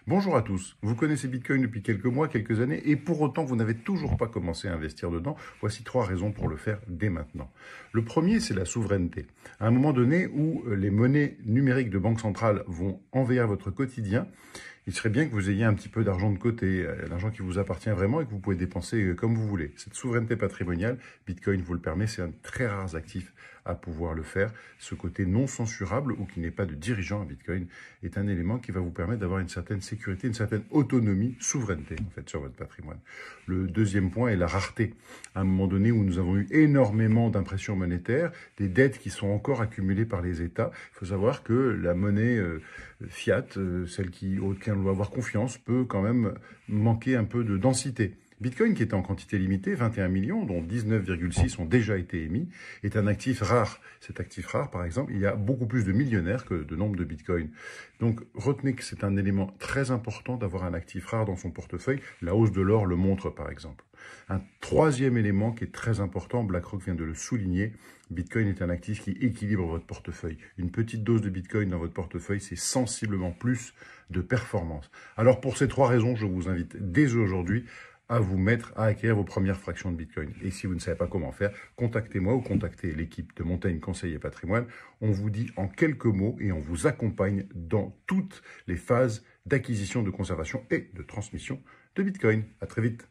Bonjour à tous, vous connaissez Bitcoin depuis quelques mois, quelques années, et pour autant vous n'avez toujours pas commencé à investir dedans. Voici 3 raisons pour le faire dès maintenant. Le premier, c'est la souveraineté. À un moment donné où les monnaies numériques de banque centrale vont envahir votre quotidien, il serait bien que vous ayez un petit peu d'argent de côté, l'argent qui vous appartient vraiment et que vous pouvez dépenser comme vous voulez. Cette souveraineté patrimoniale, Bitcoin vous le permet, c'est un des très rares actifs à pouvoir le faire. Ce côté non censurable ou qui n'est pas de dirigeant à Bitcoin est un élément qui va vous permettre d'avoir une certaine sécurité, une certaine autonomie, souveraineté en fait sur votre patrimoine. Le deuxième point est la rareté. À un moment donné où nous avons eu énormément d'impressions monétaires, des dettes qui sont encore accumulées par les États, il faut savoir que la monnaie fiat, celle auquel on doit avoir confiance, peut quand même manquer un peu de densité. Bitcoin, qui était en quantité limitée, 21 millions, dont 19,6 ont déjà été émis, est un actif rare. Cet actif rare, par exemple, il y a beaucoup plus de millionnaires que de nombre de Bitcoin. Donc, retenez que c'est un élément très important d'avoir un actif rare dans son portefeuille. La hausse de l'or le montre, par exemple. Un troisième élément qui est très important, BlackRock vient de le souligner, Bitcoin est un actif qui équilibre votre portefeuille. Une petite dose de Bitcoin dans votre portefeuille, c'est sensiblement plus de performance. Alors, pour ces 3 raisons, je vous invite dès aujourd'hui à vous mettre à acquérir vos premières fractions de Bitcoin. Et si vous ne savez pas comment faire, contactez-moi ou contactez l'équipe de Montaigne Conseil et Patrimoine. On vous dit en quelques mots et on vous accompagne dans toutes les phases d'acquisition, de conservation et de transmission de Bitcoin. À très vite.